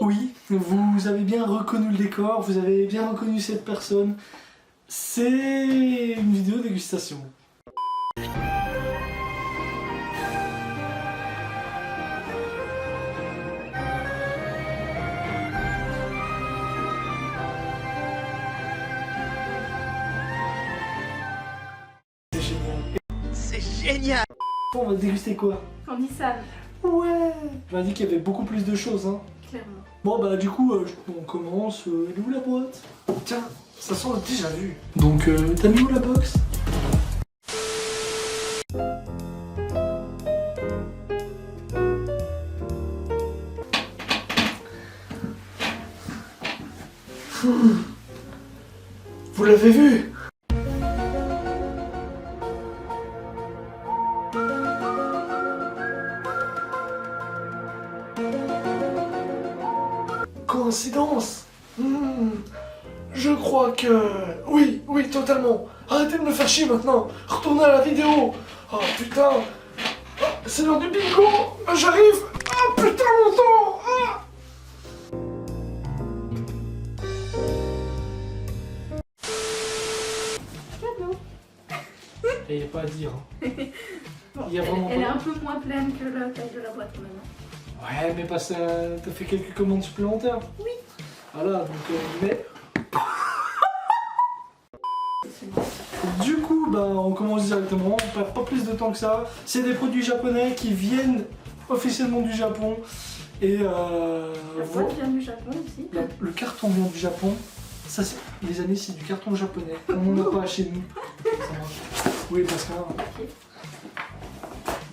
Oui, vous avez bien reconnu le décor, vous avez bien reconnu cette personne. C'est une vidéo dégustation. C'est génial. C'est génial. On va déguster quoi? Cornissane, Ouais. Je m'as dit qu'il y avait beaucoup plus de choses, hein. clairement. Bon bah du coup, on commence. Elle est où la boîte? Tiens, ça sent le déjà vu. Donc t'as mis où la box? Vous l'avez vu? Coïncidence? Je crois que... Oui, totalement. Arrêtez de me faire chier maintenant. Retournez à la vidéo. Oh putain. Oh, c'est l'heure du bingo. J'arrive. Ah putain mon temps. Ah. Cadeau. Il n'y a pas à dire. Bon, Il y a vraiment elle est pas- un peu moins pleine que la taille de la boîte quand même. Ouais, mais parce que t'as fait quelques commandes supplémentaires. Oui. Voilà, donc mais... C'est bon. Du coup, bah, on commence directement, on perd pas plus de temps que ça. C'est des produits japonais qui viennent officiellement du Japon. Et La voilà. boîte vient du Japon aussi. Le carton vient du Japon. Ça, les amis, c'est du carton japonais. On n'en a pas chez nous. Ça marche. Oui, parce que Ok.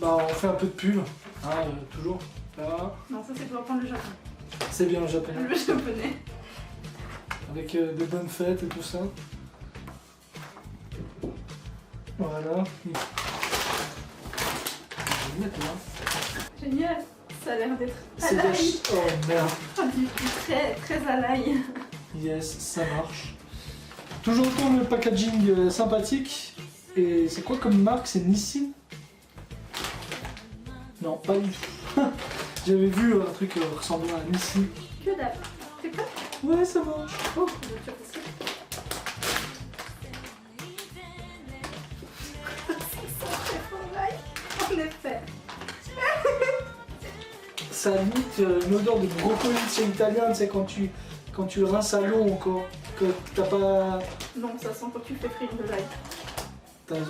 bah, on fait un peu de pub. Hein, toujours. Là, Non, ça c'est pour apprendre le Japon. c'est bien le japonais. Le japonais. Avec de bonnes fêtes et tout ça. Voilà. Je vais le mettre là. Génial. Ça a l'air d'être à C'est l'ail. vache. Oh merde. Du très très à l'ail. Yes, ça marche. Toujours autant le packaging sympathique. Et c'est quoi comme marque? C'est Nissin? Non, pas du tout. J'avais vu un truc ressemblant à Nissin. Que dalle. C'est quoi? Ouais, ça marche. Oh, voiture aussi. En effet. Ça a limite une odeur de brocoli chez italien, tu sais, quand tu le rinces à l'eau encore. Que t'as pas... Non, ça sent quand tu fais frire de l'ail. t'as- Donc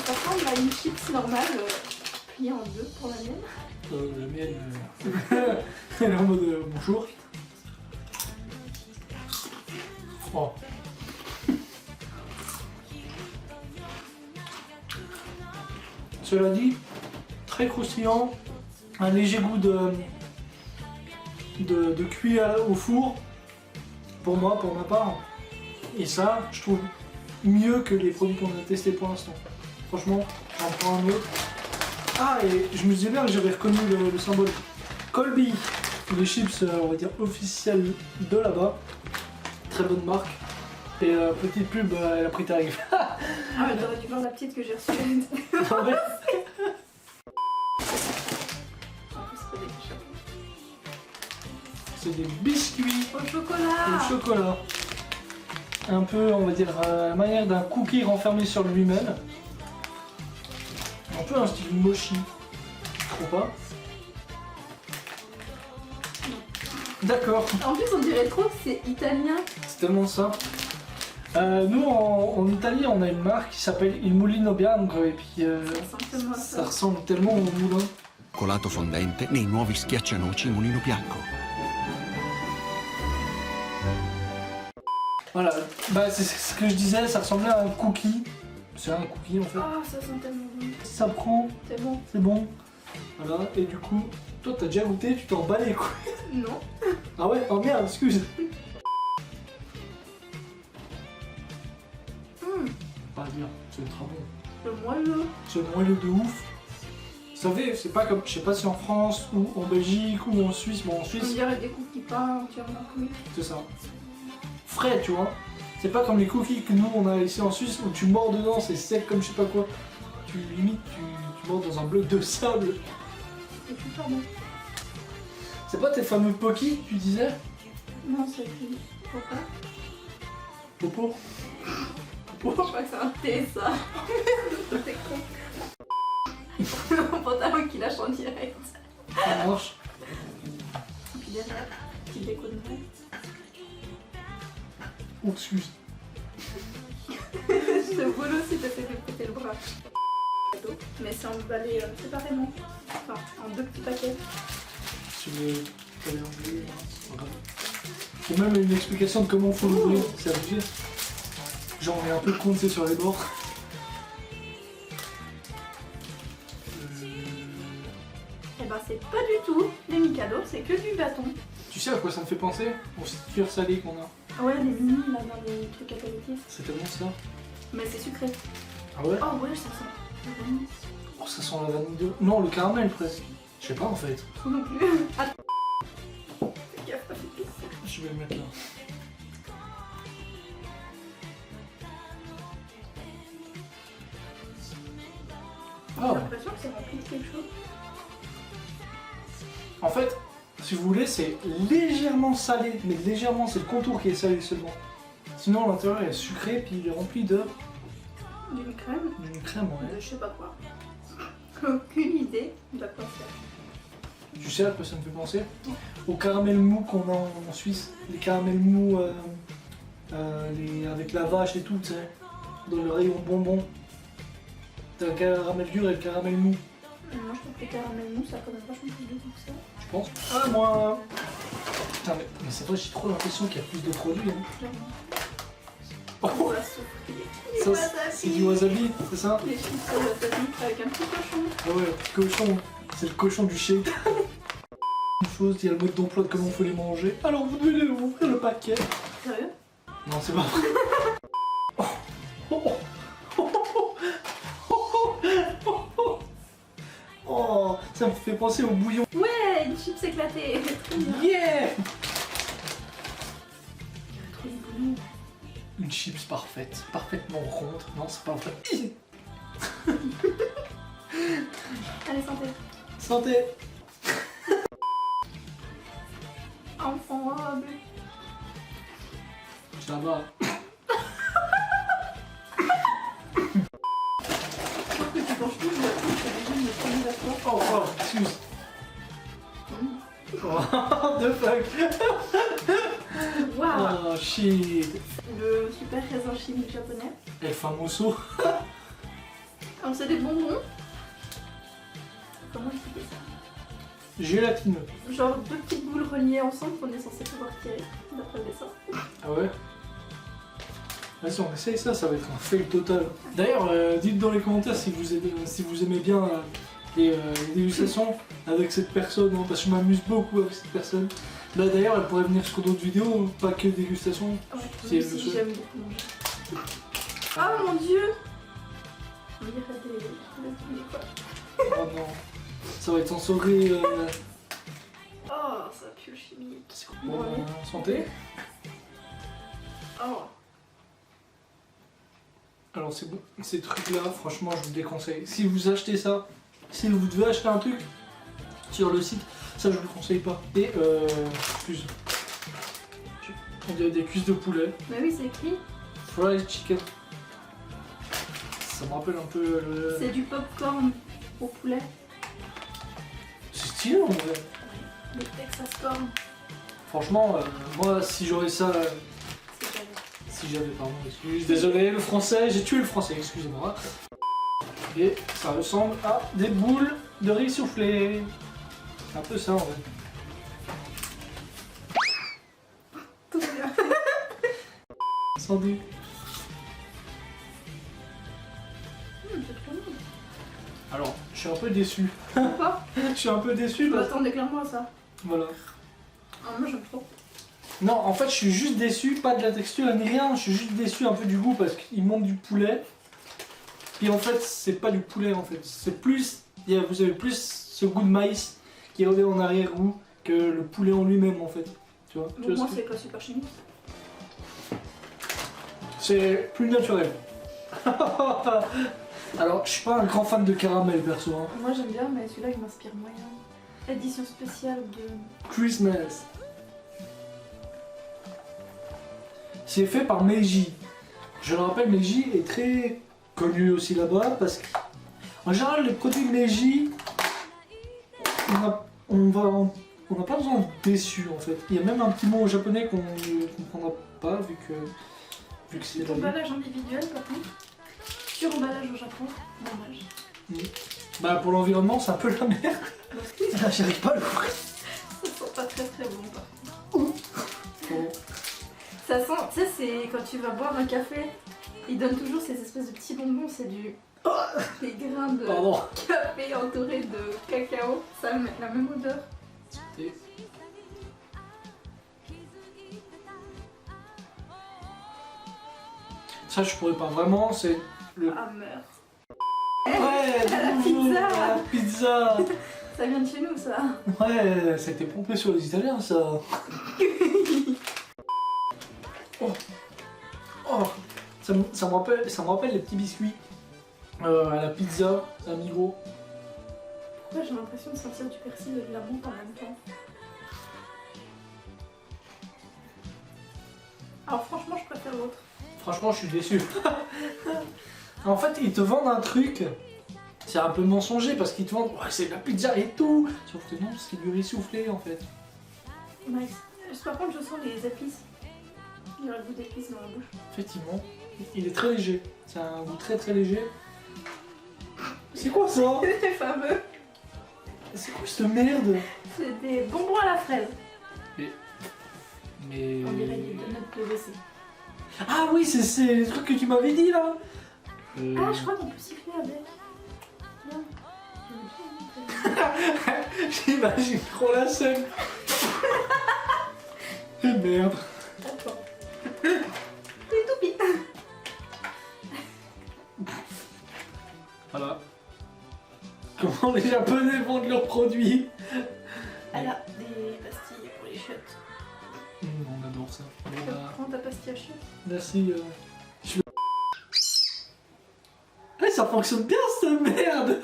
ça ressemble à une chips normale pliée en deux pour la mienne. La mienne, elle est en mode bonjour. Oh. Cela dit, très croustillant, un léger goût de cuit au four, pour moi, pour ma part. Et ça, je trouve mieux que les produits qu'on a testés pour l'instant. Franchement, j'en prends un autre. Ah, et je me disais bien que j'avais reconnu le symbole Colby, les chips, on va dire, officiels de là-bas. Très bonne marque. Et petite pub, elle a pris tarif. Ah mais t'aurais dû voir la petite que j'ai reçue. Ah ouais. En plus c'est pas des chips. C'est des biscuits Au au chocolat. chocolat. Un peu, on va dire, à la manière d'un cookie renfermé sur lui-même. Un peu un style mochi. Tu trouves pas? D'accord, En plus on dirait trop que c'est italien. c'est tellement ça. Nous, en Italie, on a une marque qui s'appelle Il Mulino Bianco et puis Ça ressemble tellement à ça ça. ressemble tellement au moulin. Colato fondente nei nuovi schiaccianoci Mulino Bianco. Voilà, bah, c'est ce que je disais, ça ressemblait à un cookie. C'est un cookie en fait. Ah ça sent tellement bon. Ça prend, C'est bon. c'est bon. Voilà, et du coup, toi t'as déjà goûté, tu t'en bats les couilles. Non. Ah ouais, oh merde, excuse. Pas à dire, c'est très bon. Le moelleux. C'est moelleux de ouf. Vous savez, c'est pas comme, je sais pas si en France ou en Belgique ou en Suisse, mais en On Suisse, dirait des cookies pas entièrement cuits. c'est ça. Frais, tu vois. C'est pas comme les cookies que nous on a ici en Suisse où tu mords dedans, c'est sec comme je sais pas quoi. Tu limite, tu mords dans un bloc de sable. C'est super bon. C'est pas tes fameux Pocky, tu disais? Non, c'est qui? Pourquoi? Popo? Je crois que c'est un thé, ça. C'est con. Mon pantalon qui lâche en direct. Ça marche. Et puis derrière, petit déco de Noël. Oh, excuse. Le boulot si t'as fait péter le bras. Mais c'est emballé séparément. Enfin, en 2 petits paquets. Tu veux aller en bleu? Ou même une explication de comment faut l'ouvrir, c'est abusé. Genre on est un peu coincé sur les bords. Et ben c'est pas du tout des Mikado, c'est que du bâton. Tu sais à quoi ça me fait penser? Au sticker salé qu'on a. Ah ouais, les mini là dans les trucs apéritifs. C'est tellement ça. Mais c'est sucré. Ah ouais? Oh ouais, ça sent la vanille. Oh, ça sent la vanille de... Non, le caramel presque. Je sais pas en fait. Toi non plus. Attends. Fais gaffe, pas fait pisse. Je vais le mettre là. J'ai Ah, l'impression que c'est rempli de quelque chose. en fait, si vous voulez, c'est légèrement salé, mais légèrement, c'est le contour qui est salé seulement. Sinon, l'intérieur est sucré, puis il est rempli de... D'une crème. d'une crème, ouais. De je sais pas quoi. Aucune idée de quoi faire. Tu sais à quoi ça me fait penser? Au caramel mou qu'on a en Suisse. Les caramels mous avec la vache et tout, tu sais. Dans le rayon bonbons. T'as le caramel dur et le caramel mou, Moi je trouve que les caramels mou ça a quand même vachement plus de goût que ça. tu penses? Ah, moi... Putain, mais c'est vrai, j'ai trop l'impression qu'il y a plus de produits. Hein. Clairement. Oh, On va souffrir. Du ça, wasabi. c'est du wasabi, c'est ça? Les chips au wasabi avec un petit cochon. Ah ouais, petit cochon. C'est le cochon du shake. Une chose, il y a le mode d'emploi de comment il faut les manger. Alors vous devez ouvrir le paquet. Sérieux? Non, c'est pas vrai. Oh, oh, oh, oh, oh, oh. Oh, ça me fait penser au bouillon. Ouais, une chips éclatée. Trop bien. Yeah! Trop de bouillon. Une chips parfaite, parfaitement ronde. Non, c'est pas vrai. Allez, santé. Santé! Enfant robe. Ça va. Je trouve que tu penches tout, je vois tout, c'est déjà une première vers toi. Oh, oh, excuse. What the fuck? Waouh. Oh, shit. Le super raisin chimique japonais. El famoso. Alors c'est des bonbons. Comment expliquer ça? Gélatineux. Genre 2 petites boules reliées ensemble qu'on est censé pouvoir tirer d'après le dessin. Ah ouais? Vas-y, on essaye ça, ça va être un fail total. D'ailleurs, dites dans les commentaires si vous aimez bien les dégustations avec cette personne, hein, parce que je m'amuse beaucoup avec cette personne. Là d'ailleurs, elle pourrait venir sur d'autres vidéos, pas que dégustation. Ouais, Si elle même le si souhaite. j'aime beaucoup manger. Ah mon dieu! On dirait des quoi? Oh non, ça va être censuré. Oh, ça pue le chimique. Bon, santé. Oh. Alors c'est bon, ces trucs-là, franchement, je vous déconseille. Si vous achetez ça, si vous devez acheter un truc sur le site, ça je vous le conseille pas. Et cuisses. On dirait des cuisses de poulet. Mais oui, c'est écrit. Fried chicken. Ça me rappelle un peu le... C'est du popcorn au poulet. C'est stylé en vrai. Le Texas corn. Franchement, moi si j'aurais ça... C'est pas vrai. Si j'avais, pardon, excuse, désolé, le français, j'ai tué le français, excusez-moi. Et ça ressemble à des boules de riz soufflé. C'est un peu ça en vrai. Tout bien. Sans doute. C'est trop bon. Alors, je suis un peu déçu. Pourquoi? Je suis un peu déçu Je parce que... m'attendais clairement à ça. Voilà. Ah, moi j'aime trop. Non, en fait, je suis juste déçu, pas de la texture ni rien, je suis juste déçu un peu du goût parce qu'il manque du poulet. Puis en fait, c'est pas du poulet en fait, c'est plus, vous avez plus ce goût de maïs qui revient en arrière-goût que le poulet en lui-même en fait. Tu vois, tu Bon, vois moi ce que- c'est pas super chimique. C'est plus naturel. Alors, je suis pas un grand fan de caramel perso. Hein. Moi j'aime bien, mais celui-là il m'inspire moyen. Édition spéciale de... Christmas. C'est fait par Meiji. Je le rappelle, Meiji est très connu aussi là-bas parce qu'en général, les produits Meiji, on n'a pas besoin de déçu en fait. Il y a même un petit mot en japonais qu'on ne comprendra pas vu que c'est la vie. Emballage individuel par contre. Sur emballage au Japon, dommage. Bah pour l'environnement, c'est un peu la merde. Ah, j'arrive pas à l'ouvrir. Ça sent pas très très bon par contre. Bon. Ça sent, tu sais, c'est quand tu vas boire un café, ils donnent toujours ces espèces de petits bonbons, c'est des grains de Pardon. café entourés de cacao, ça a la même odeur. Et- Ça, je pourrais pas vraiment, c'est le. Ah merde. Ouais, la bonjour, pizza. la pizza. Ça vient de chez nous ça. Ouais, ça a été pompé sur les Italiens, ça. Oh, oh. Ça me rappelle les petits biscuits à la pizza, à Migros. Pourquoi j'ai l'impression de sentir du persil et de la menthe en même temps? Alors franchement, je préfère l'autre. Franchement, je suis déçu. En fait, ils te vendent un truc. C'est un peu mensonger parce qu'ils te vendent ouais, c'est de la pizza et tout. Sauf que non, c'est du riz soufflé en fait. Nice. Par contre, je sens les épices. Il y a le goût d'épices dans la bouche. Effectivement, il est très léger. C'est un goût très très léger. C'est quoi ça? C'est fameux. C'est quoi cette merde? C'est des bonbons à la fraise. Mais. On dirait des donuts PVC. Ah oui, c'est les trucs que tu m'avais dit là. Ah, je crois qu'on peut siffler avec. Non. J'imagine trop la scène. Merde. Attends. C'est tout pis. Voilà. Comment les Japonais vendent leurs produits. Elle a des pastilles pour les chiottes. On adore ça. Voilà. Prends ta pastille à chiottes. Merci. Eh, ça fonctionne bien cette merde.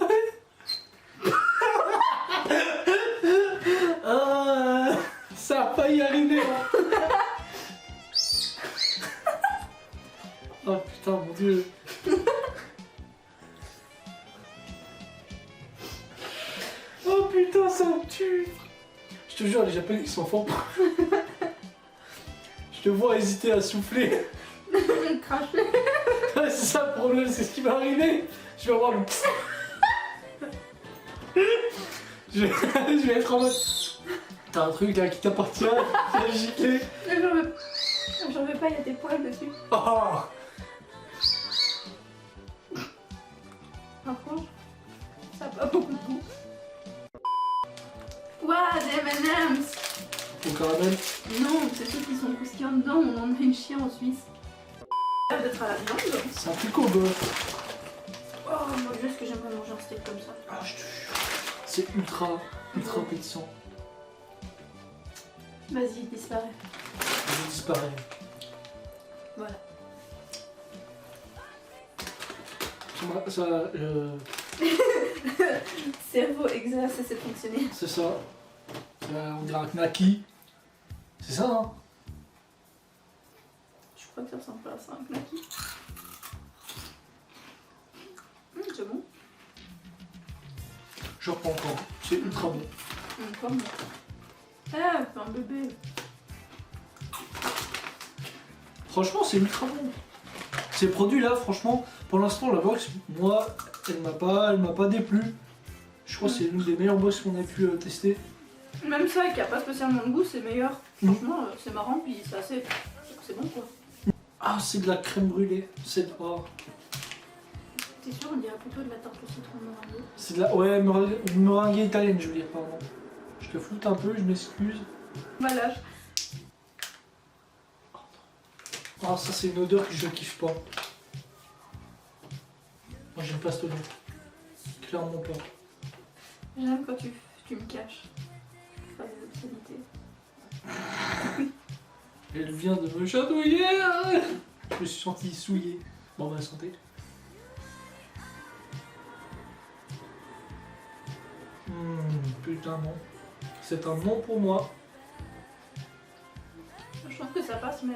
Ça a failli arriver. Oh putain, mon dieu. Oh putain, ça me tue. Je te jure, les Japonais ils sont forts. Je te vois hésiter à souffler. Cracher. Ouais, c'est ça le problème, c'est ce qui va arriver. Je vais avoir le. je vais être en mode. T'as un truc là qui t'appartient, qui a giclé. J'en veux pas, il y a des poils dessus. Oh. Par contre, ça a pas beaucoup de goût. Ouah, des M&M's. Au caramel. Non, c'est ceux qui sont croustillants dedans, on en a une chien en Suisse. Ça va être à la viande. C'est un truc au bœuf. Oh, moi, juste que j'aimerais manger un steak comme ça. Ah, je te jure. C'est ultra appétissant. Vas-y, disparaît. Je disparais. Voilà. Cerveau exerce et c'est fonctionner. C'est ça. On dirait un knacky. C'est ça, hein? Je crois que ça ressemble pas à ça, un knacky. C'est bon. Je reprends encore. C'est ultra bon. Comme ah, un bébé. Franchement, c'est ultra bon. Ces produits-là, franchement, pour l'instant, la box, moi, elle m'a pas déplu. Je crois que c'est l'une des meilleures box qu'on a pu tester. Même ça, qui a pas spécialement de goût, c'est meilleur. Franchement, c'est marrant, puis c'est assez. C'est bon quoi. Ah, c'est de la crème brûlée. C'est oh. T'es sûr, on dirait plutôt de la tarte au citron meringuée. C'est de la ouais, meringue italienne, je veux dire, pardon. Je te floute un peu, je m'excuse. Voilà. Ah, ça, c'est une odeur que je kiffe pas. Moi, j'aime pas cette odeur. Clairement pas. J'aime quand tu me caches. Pas des obscénités. Elle vient de me chatouiller. Je me suis senti souillé. Bon, bah, santé. Putain, non. C'est un non pour moi. Je trouve que ça passe, mais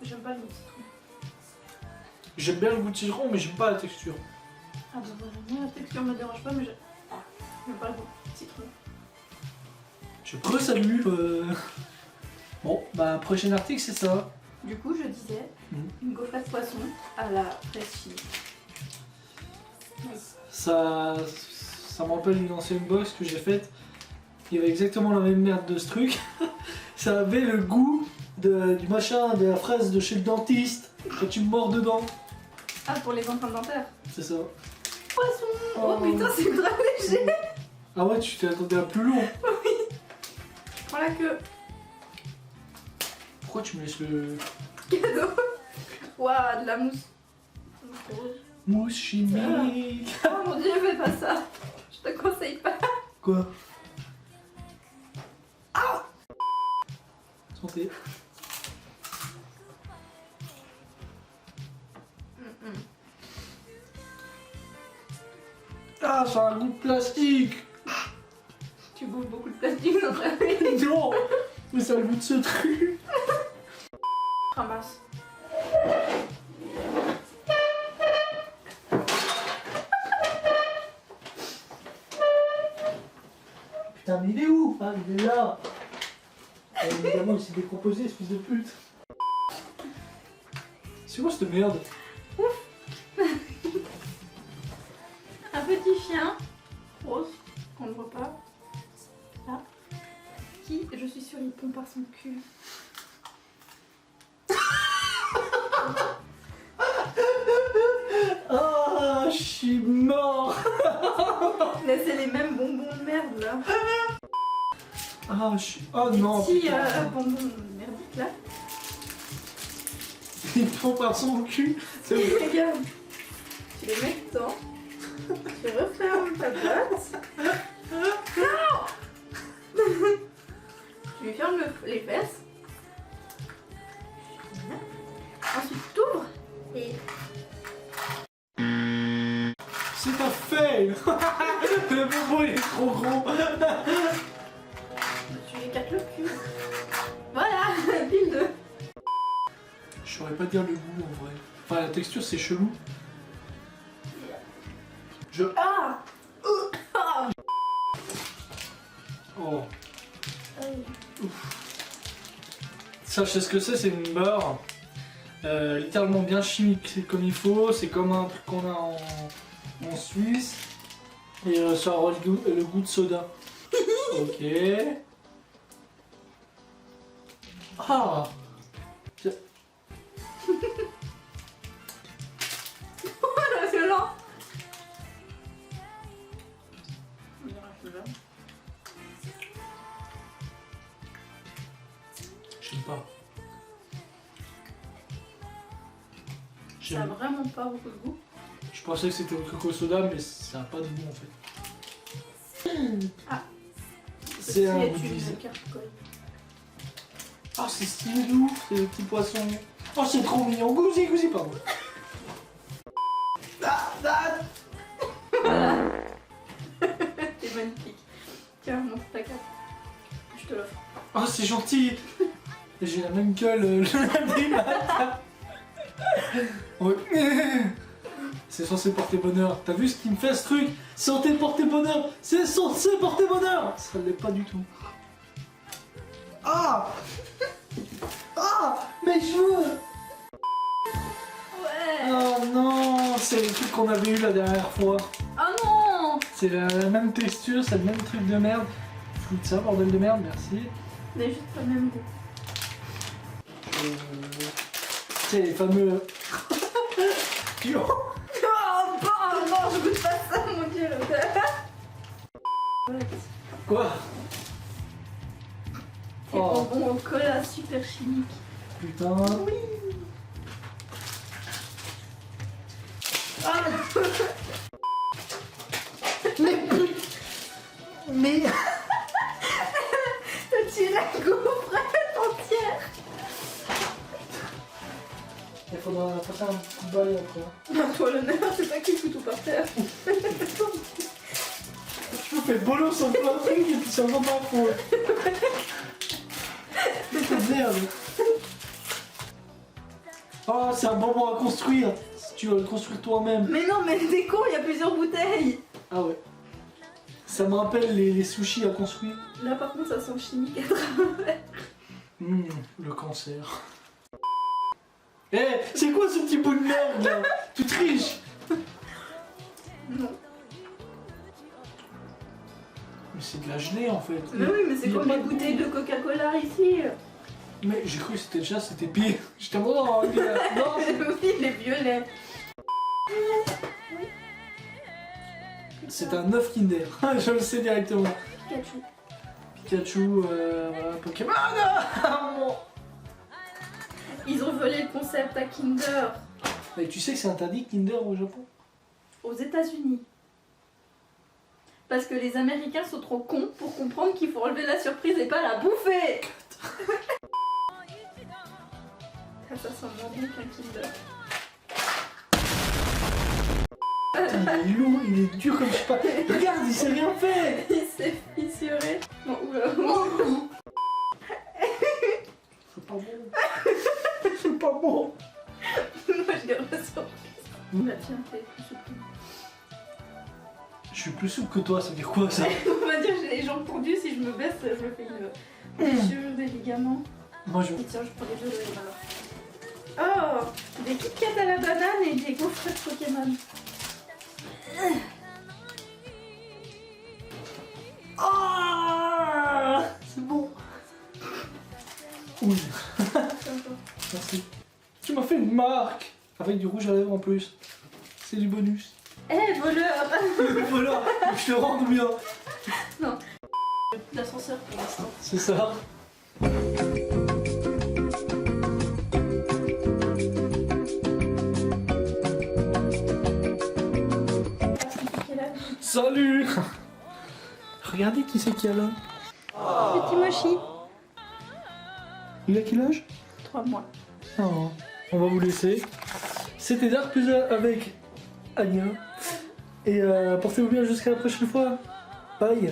j'aime pas le goût de citron. J'aime bien le goût de citron, mais j'aime pas la texture. Ah bah voilà, moi la texture me dérange pas, mais j'aime pas le goût de citron. Je re-salue. Bon, bah, prochain article, c'est ça. Du coup, je disais une gaufrette poisson à la fraise chili. Nice. Ça me rappelle une ancienne box que j'ai faite. Il y avait exactement la même merde de ce truc. Ça avait le goût du machin, de la fraise de chez le dentiste, quand tu mords dedans. Ah, pour les empreintes dentaires. C'est ça. Poisson. Oh, Oh. putain, c'est grave léger. Ah ouais, tu t'es attendu à plus long. Je prends la queue. Pourquoi tu me laisses le Cadeau. Ouah, de la mousse. C'est rose. mousse chimique? Oh mon dieu, fais pas ça. Je te conseille pas. Quoi? Ah! Santé. Ah, ça a un goût de plastique. Tu bouffes beaucoup de plastique dans ta vie. Non, mais ça a le goût de ce truc. Ramasse. Putain, mais il est où? Ah, il est là. Évidemment, il s'est décomposé, ce fils de pute. C'est quoi cette merde? Un petit chien rose qu'on ne voit pas. Là. Qui, je suis sûre, il pompe par son cul. Ah, je suis mort. Là, c'est les mêmes bonbons de merde là. Ah, je suis... Oh non, Si, putain. bonbons merdiques là. Il prend par son cul. Regarde. Tu les mets dedans. Tu refermes ta boîte. Non. Tu lui fermes les fesses. Voilà. Ensuite, t'ouvres et C'est un fail. Le bonbon, il est trop gros. tu lui écartes le cul. Voilà, pile 2. Je saurais pas dire le goût en vrai. Enfin, la texture, c'est chelou. Je... Ah. Ah. Oh. Ça, je sais ce que c'est une beurre. Littéralement bien chimique, c'est comme il faut. C'est comme un truc qu'on a en Suisse. Et ça aura le goût de soda. Ok. Ah. Oh la violence. J'aime pas. Ça a vraiment pas beaucoup de goût. Je pensais que c'était au coco soda, mais ça n'a pas de goût en fait. Ah. C'est un Ceci goût est de une visée. carte colle. Oh, c'est stylé de ouf, c'est le petit poisson. Oh, c'est trop mignon. Gousi, gousi, pardon. Ah, ah. C'est magnifique. Tiens, montre ta carte. Je te l'offre. Oh, c'est gentil. J'ai la même gueule le lundi matin. Ouais. C'est censé porter bonheur. T'as vu ce qui me fait ce truc? Santé porter bonheur. C'est censé porter bonheur. Ça ne l'est pas du tout. Ah. Ah, mes cheveux. Ouais. Oh non, c'est le truc qu'on avait eu la dernière fois. Oh non. C'est la même texture, c'est le même truc de merde. Fous de ça, bordel de merde, merci. Mais juste pas le même goût. C'est les fameux... Yo. Oh non, je goûte pas ça, mon dieu. Quoi? C'est Oh. bonbon au cola super chimique. Putain. Oui. Ah. Mais... T'as tué la gaufrette entière. Il faudra passer un coup de balai après. Hein. Ben, toi l'honneur, c'est pas qui fout tout par terre. Je peux fais bolos sur plein de trucs et puis ça va pas pour eux. Putain de merde. Oh, c'est un bonbon à construire. Si tu veux le construire toi-même. Mais non, mais t'es con, il y a plusieurs bouteilles. Ah ouais. Ça me rappelle les sushis à construire. Là par contre ça sent chimique à travers. Le cancer. Eh, c'est quoi ce petit bout de merde là? Tu triches. Non. Mais c'est de la gelée en fait. Mais oui, mais c'est Il y a comme pas les de bouteilles goût. de Coca-Cola ici. Mais j'ai cru que c'était déjà, c'était pire. J'étais en mode, oh, non. Oui, les violets. C'est un œuf Kinder. Je le sais directement. Pikachu. Pikachu, voilà, Pokémon. Ah, bon. Ils ont volé le concept à Kinder Mais tu sais que c'est interdit Kinder au Japon? aux États-Unis. Parce que les Américains sont trop cons pour comprendre qu'il faut enlever la surprise et pas la bouffer. Ça sent moins bon qu'un Kinder. Putain, il est lourd, il est dur comme je sais pas. Regarde, il s'est rien fait. Il s'est fissuré. Bon, oula. C'est pas bon. C'est pas bon. Moi je garde la surprise. Bah tiens, t'es plus souple. Je suis plus souple que toi, ça veut dire quoi ça? On va dire que j'ai les jambes tendues, si je me baisse, je me fais une fissure des ligaments. Moi je. Et tiens, je prends les deux alors. Oh, des Kit Kat à la banane et des gaufrettes Pokémon. Ah, c'est bon. Oui. Merci. Tu m'as fait une marque avec du rouge à lèvres en plus. C'est du bonus. Eh, voleur. Voilà, je te rends bien. Non. L'ascenseur pour l'instant. C'est ça. Salut. Regardez qui c'est qu'il y a là. Petit Mochi. Il a quel âge? 3 mois. Oh, on va vous laisser. C'était Dark Puzzle avec Anya. Et portez-vous bien jusqu'à la prochaine fois. Bye.